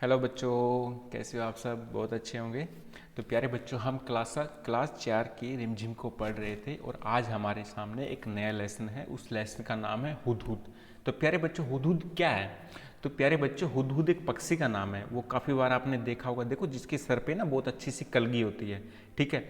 Hello बच्चों, कैसे हो आप सब? बहुत अच्छे होंगे। तो प्यारे बच्चों, हम क्लास 4 की रिमझिम को पढ़ रहे थे और आज हमारे सामने एक नया लेसन है। उस लेसन का नाम है हुदहुद। तो प्यारे बच्चों, हुदहुद क्या है? तो प्यारे बच्चों, हुदहुद एक पक्षी का नाम है। वो काफ़ी बार आपने देखा होगा। देखो, जिसके सर पे ना बहुत अच्छी सी कलगी होती है। ठीक है,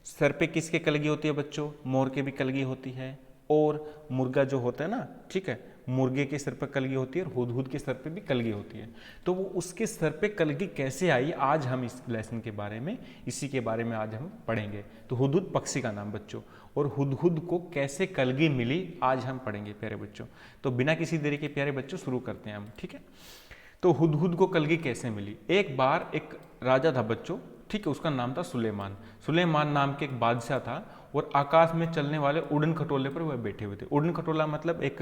सर पे किसके कलगी होती है बच्चों? मोर के भी कलगी होती है। और मुर्गा जो होता है ना, ठीक है, मुर्गे के सर पर कलगी होती है और हुदहुद के सर पे भी कलगी होती है। तो वो उसके सर पे कलगी कैसे आई, आज हम इस लेसन के बारे में, इसी के बारे में आज हम पढ़ेंगे। तो हुदहुद पक्षी का नाम बच्चों, और हुदहुद को कैसे कलगी मिली आज हम पढ़ेंगे प्यारे बच्चों। तो बिना किसी देरी के प्यारे बच्चों शुरू करते हैं हम, ठीक है। तो हुदहुद को कलगी कैसे मिली? एक बार एक राजा था बच्चों, ठीक है, उसका नाम था सुलेमान। सुलेमान नाम के एक बादशाह था और आकाश में चलने वाले उड़न खटोले पर वह बैठे हुए थे। उड़न खटोला मतलब एक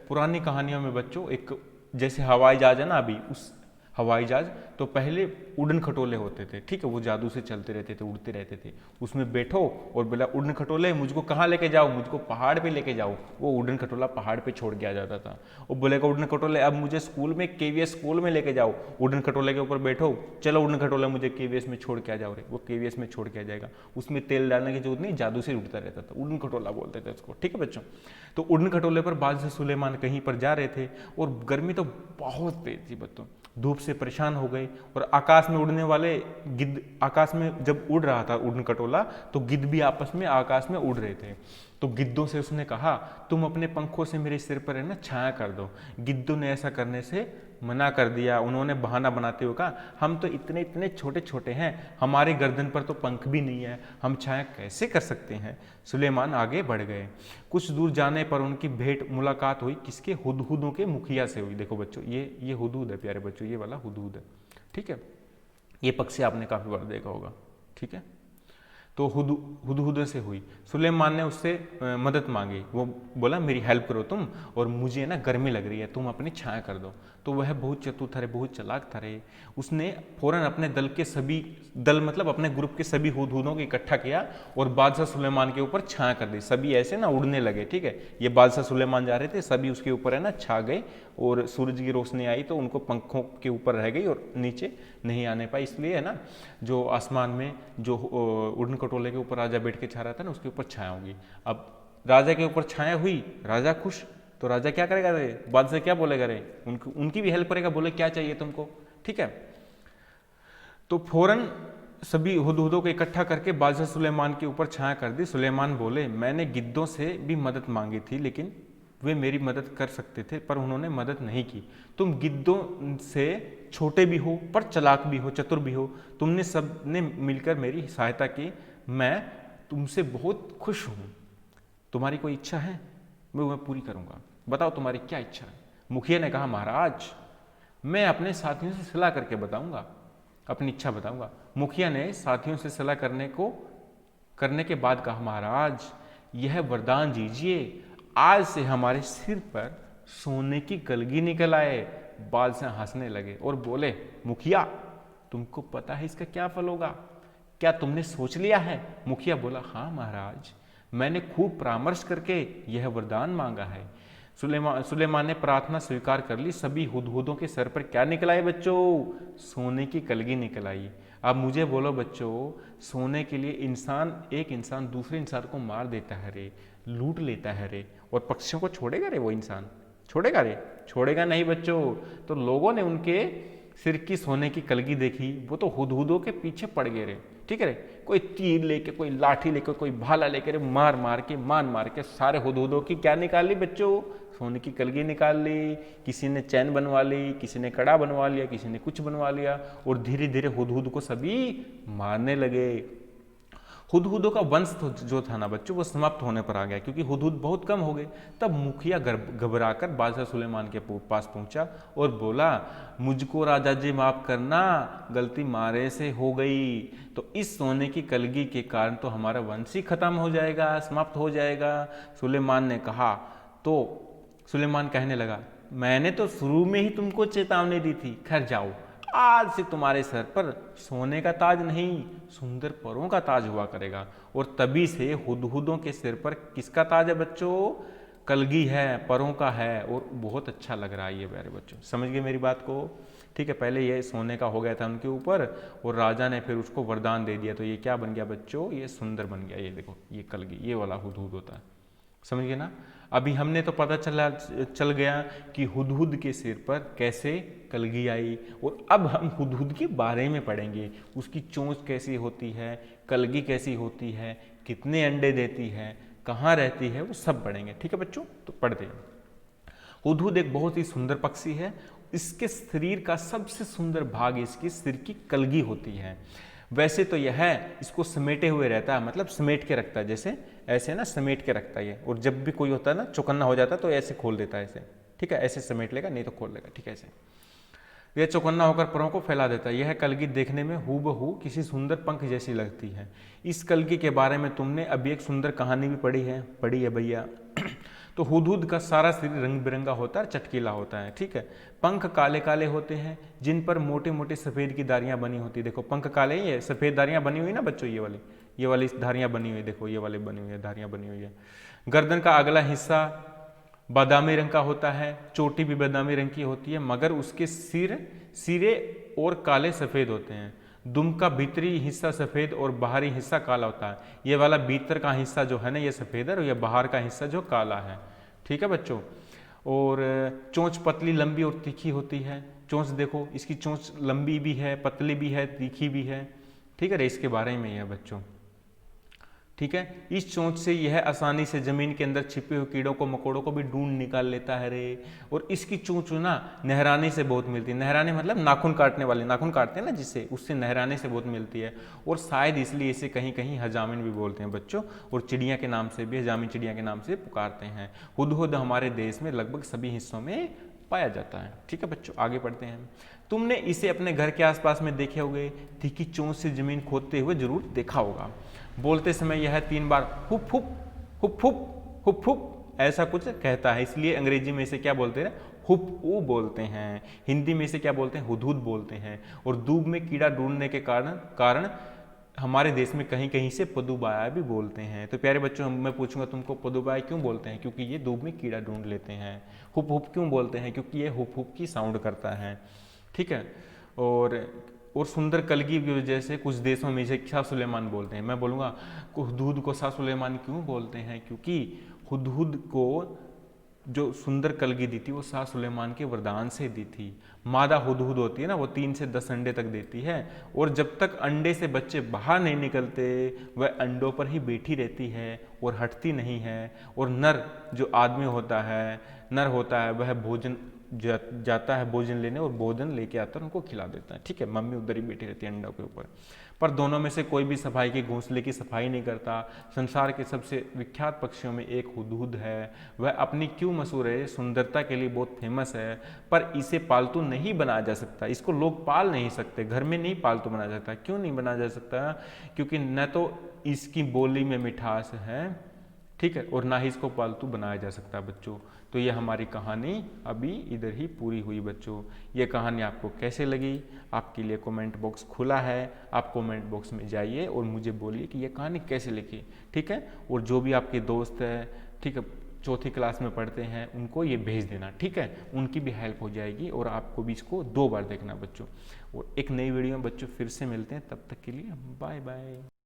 पुरानी कहानियों में बच्चों, एक जैसे हवाई जहाज है ना, अभी उस हवाई जहाज, तो पहले उड़न खटोले होते थे, ठीक है, वो जादू से चलते रहते थे, उड़ते रहते थे। उसमें बैठो और बोला, उड़न खटोले मुझको कहाँ लेके जाओ? मुझको पहाड़ पे लेके जाओ। वो उड़न खटोला पहाड़ पे छोड़ के आ जाता था। वो बोलेगा, उड़न खटोले अब मुझे स्कूल में, केवीएस स्कूल में लेके जाओ। उड़न खटोले के ऊपर बैठो, चलो उड़न खटोला मुझे केवीएस में छोड़ के आ जाओ रे। वो केवीएस में छोड़ के आ जाएगा। उसमें तेल डालने की जरूरत नहीं, जादू से उड़ता रहता था। उड़न खटोला बोलते थे उसको, ठीक है बच्चों। तो उड़न खटोले पर बादशाह सुलेमान कहीं पर जा रहे थे और गर्मी तो बहुत तेज थी बच्चों। धूप से परेशान हो गए और आकाश में उड़ने वाले गिद्ध, आकाश में जब उड़ रहा था उड़न खटोला, तो गिद्ध भी आपस में आकाश में उड़ रहे थे। तो गिद्धों से उसने कहा, तुम अपने पंखों से मेरे सिर पर है ना छाया कर दो। गिद्धों ने ऐसा करने से मना कर दिया। उन्होंने बहाना बनाते हुए कहा, हम तो इतने इतने छोटे छोटे हैं, हमारे गर्दन पर तो पंख भी नहीं है, हम छाया कैसे कर सकते हैं? सुलेमान आगे बढ़ गए। कुछ दूर जाने पर उनकी भेंट मुलाकात हुई किसके? हुदहुदों के मुखिया से हुई। देखो बच्चों, ये हुदहुद है प्यारे बच्चों, ये वाला हुदहुद है, ठीक है। ये पक्षी आपने काफी बार देखा होगा, ठीक है। तो हुदहुद से हुई। सुलेमान ने उससे मदद मांगी। वो बोला, मेरी हेल्प करो तुम, और मुझे ना गर्मी लग रही है, तुम अपनी छाया कर दो। तो वह बहुत चतुर था रे, बहुत चालाक था रे। उसने फौरन अपने दल के सभी, दल मतलब अपने ग्रुप के सभी हुदहुदों को इकट्ठा किया और बादशाह सुलेमान के ऊपर छाया कर दी। सभी ऐसे ना उड़ने लगे, ठीक है। ये बादशाह सुलेमान जा रहे थे, सभी उसके ऊपर है ना छा गए और सूरज की रोशनी आई तो उनको पंखों के ऊपर रह गई और नीचे नहीं आने पाई। इसलिए है ना, जो आसमान में जो उड़न खटोले के ऊपर राजा बैठ के छा रहा था ना, उसके ऊपर छाया होगी। अब राजा के ऊपर छाया हुई, राजा खुश। तो राजा क्या करेगा रे? बादशाह क्या बोलेगा रे? उनकी भी हेल्प करेगा, बोले क्या चाहिए तुमको, ठीक है। तो फौरन सभी हुदहुदों को इकट्ठा करके बादशाह सुलेमान के ऊपर छाया कर दी। सुलेमान बोले, मैंने गिद्धों से भी मदद मांगी थी, लेकिन वे मेरी मदद कर सकते थे पर उन्होंने मदद नहीं की। तुम गिद्धों से छोटे भी हो पर चालाक भी हो, चतुर भी हो, तुमने सब ने मिलकर मेरी सहायता की, मैं तुमसे बहुत खुश हूँ। तुम्हारी कोई इच्छा है? मैं पूरी करूँगा, बताओ तुम्हारी क्या इच्छा है? मुखिया ने कहा, महाराज मैं अपने साथियों से सलाह करके बताऊंगा, अपनी इच्छा बताऊंगा। मुखिया ने साथियों से सलाह करने के बाद कहा, महाराज यह वरदान दीजिए, आज से हमारे सिर पर सोने की कलगी निकल आए। बादशाह हंसने लगे और बोले, मुखिया तुमको पता है इसका क्या फल होगा? क्या तुमने सोच लिया है? मुखिया बोला, हाँ महाराज, मैंने खूब परामर्श करके यह वरदान मांगा है। सुलेमान ने प्रार्थना स्वीकार कर ली। सभी हुदहुदों के सर पर क्या निकल आए बच्चों? सोने की कलगी निकल आई। अब मुझे बोलो बच्चों, सोने के लिए एक इंसान दूसरे इंसान को मार देता है रे, लूट लेता है रे, और पक्षियों को छोड़ेगा रे? वो इंसान छोड़ेगा रे? छोड़ेगा नहीं बच्चों। तो लोगों ने उनके सिर की सोने की कलगी देखी, वो तो हुदहुदों के पीछे पड़ गए रे, ठीक है रे। कोई तीर लेके, कोई लाठी लेके, कोई भाला लेके, मार मार के सारे हुदहुदों की क्या निकाल ली बच्चों? सोने की कलगी निकाल ली। किसी ने चैन बनवा ली, किसी ने कड़ा बनवा लिया, किसी ने कुछ बनवा लिया, और धीरे धीरे हुदहुद को सभी मारने लगे। हुदहुदों का वंश जो था ना बच्चों, वो समाप्त होने पर आ गया, क्योंकि हुदहुद बहुत कम हो गए। तब मुखिया घबराकर बादशाह सुलेमान के पास पहुंचा और बोला, मुझको राजा जी माफ करना, गलती मारे से हो गई। तो इस सोने की कलगी के कारण तो हमारा वंश ही खत्म हो जाएगा, समाप्त हो जाएगा। सुलेमान ने कहा। तो सुलेमान कहने लगा, मैंने तो शुरू में ही तुमको चेतावनी दी थी, खैर जाओ, आज से तुम्हारे सर पर सोने का ताज नहीं, सुंदर परों का ताज हुआ करेगा। और तभी से हुदहुदों के सिर पर किसका ताज है बच्चों? कलगी है, परों का है और बहुत अच्छा लग रहा है ये प्यारे बच्चों। समझ गए मेरी बात को? ठीक है, पहले ये सोने का हो गया था उनके ऊपर और राजा ने फिर उसको वरदान दे दिया, तो ये क्या बन गया बच्चों? ये सुंदर बन गया। ये देखो, ये कलगी, ये वाला हुदहुद होता है। समझ गए ना? अभी हमने तो पता चल गया कि हुदहुद के सिर पर कैसे कलगी आई, और अब हम हुदहुद के बारे में पढ़ेंगे। उसकी चोंच कैसी होती है, कलगी कैसी होती है, कितने अंडे देती है, कहाँ रहती है, वो सब पढ़ेंगे। ठीक है बच्चों, तो पढ़ते हैं। हुदहुद एक बहुत ही सुंदर पक्षी है। इसके शरीर का सबसे सुंदर भाग इसकी सिर की कलगी होती है। वैसे तो यह इसको समेटे हुए रहता है, मतलब समेट के रखता है, जैसे ऐसे ना समेट के रखता है ये, और जब भी कोई होता है ना चौकन्ना हो जाता है तो ऐसे खोल देता है ऐसे। ठीक है, ऐसे समेट लेगा, नहीं तो खोल लेगा। ठीक है, ऐसे यह चौकन्ना होकर परों को फैला देता है। यह कलगी देखने में हूबहू किसी सुंदर पंख जैसी लगती है। इस कलगी के बारे में तुमने अभी एक सुंदर कहानी भी पढ़ी है भैया। तो हुदहुद का सारा शरीर रंग बिरंगा होता है, चटकीला होता है। ठीक है, पंख काले काले होते हैं जिन पर मोटे मोटे सफ़ेद की धारियां बनी होती है। देखो पंख काले ही है, सफ़ेद धारियां बनी हुई ना बच्चों, ये वाली धारियां बनी हुई, देखो ये वाली बनी हुई है, धारियां बनी हुई है। गर्दन का अगला हिस्सा बादामी रंग का होता है, चोटी भी बादामी रंग की होती है, मगर उसके सिरे और काले सफ़ेद होते हैं। दुम का भीतरी हिस्सा सफ़ेद और बाहरी हिस्सा काला होता है। ये वाला भीतर का हिस्सा जो है ना ये सफ़ेद है, और ये बाहर का हिस्सा जो काला है। ठीक है बच्चों, और चोंच पतली, लंबी और तीखी होती है। चोंच देखो, इसकी चोंच लंबी भी है, पतली भी है, तीखी भी है। ठीक है, इसके बारे में है बच्चों। ठीक है, इस चोंच से यह आसानी से जमीन के अंदर छिपे हुए कीड़ों को मकोड़ों को भी ढूंढ निकाल लेता है रे। और इसकी चोंच ना नहराने से बहुत मिलती है। नहराने मतलब नाखून काटने वाले, नाखून काटते हैं ना जिससे, उससे नहराने से बहुत मिलती है। और शायद इसलिए इसे कहीं कहीं हजामिन भी बोलते हैं बच्चों, और चिड़िया के नाम से भी, हजामिन चिड़िया के नाम से पुकारते हैं। हुदहुद हमारे देश में लगभग सभी हिस्सों में पाया जाता है। ठीक है बच्चों, आगे बढ़ते हैं। तुमने इसे अपने घर के आसपास में देखे होंगे, तीखी चोंच से जमीन खोदते हुए जरूर देखा होगा। बोलते समय यह 3 बार हुप हुप हुप हुप हुप हुप ऐसा कुछ कहता है, इसलिए अंग्रेजी में इसे क्या बोलते हैं? हुप ऊ बोलते हैं। हिंदी में इसे क्या बोलते हैं? हुदहुद बोलते हैं। और दूब में कीड़ा ढूंढने के कारण हमारे देश में कहीं कहीं से पदुबाया भी बोलते हैं। तो प्यारे बच्चों, मैं पूछूंगा तुमको, पदुबाया क्यों बोलते हैं? क्योंकि ये दूब में कीड़ा ढूंढ लेते हैं। हुप हुप क्यों बोलते हैं? क्योंकि ये हुप हुप की साउंड करता है। ठीक है, और सुंदर कलगी की वजह से कुछ देशों में इसे शाह सुलेमान बोलते हैं। मैं बोलूँगा हुदहुद को शाह सुलेमान क्यों बोलते हैं? क्योंकि हुदहुद को जो सुंदर कलगी दी थी वो शाह सुलेमान के वरदान से दी थी। मादा हुदहुद होती है ना, वो 3 से 10 अंडे तक देती है, और जब तक अंडे से बच्चे बाहर नहीं निकलते वह अंडों पर ही बैठी रहती है और हटती नहीं है। और नर जो आदमी होता है वह भोजन जाता है भोजन लेने, और भोजन लेके आता है, उनको खिला देता है। ठीक है, मम्मी उधर ही बैठी रहती है अंडों के ऊपर। पर दोनों में से कोई भी सफाई के घोंसले की सफाई नहीं करता। संसार के सबसे विख्यात पक्षियों में एक हुदहुद है। वह अपनी क्यों मशहूर है? सुंदरता के लिए बहुत फेमस है, पर इसे पालतू नहीं बनाया जा सकता। इसको लोग पाल नहीं सकते, घर में नहीं पालतू बनाया जाता। क्यों नहीं बनाया जा सकता? क्योंकि न तो इसकी बोली में मिठास है, ठीक है, और ना ही इसको पालतू बनाया जा सकता बच्चों। तो ये हमारी कहानी अभी इधर ही पूरी हुई बच्चों। ये कहानी आपको कैसे लगी? आपके लिए कमेंट बॉक्स खुला है, आप कमेंट बॉक्स में जाइए और मुझे बोलिए कि ये कहानी कैसे लिखी। ठीक है, और जो भी आपके दोस्त है, ठीक है, 4th क्लास में पढ़ते हैं, उनको ये भेज देना। ठीक है, उनकी भी हेल्प हो जाएगी, और आपको भी इसको 2 बार देखना बच्चों। और एक नई वीडियो में बच्चों फिर से मिलते हैं, तब तक के लिए बाय बाय।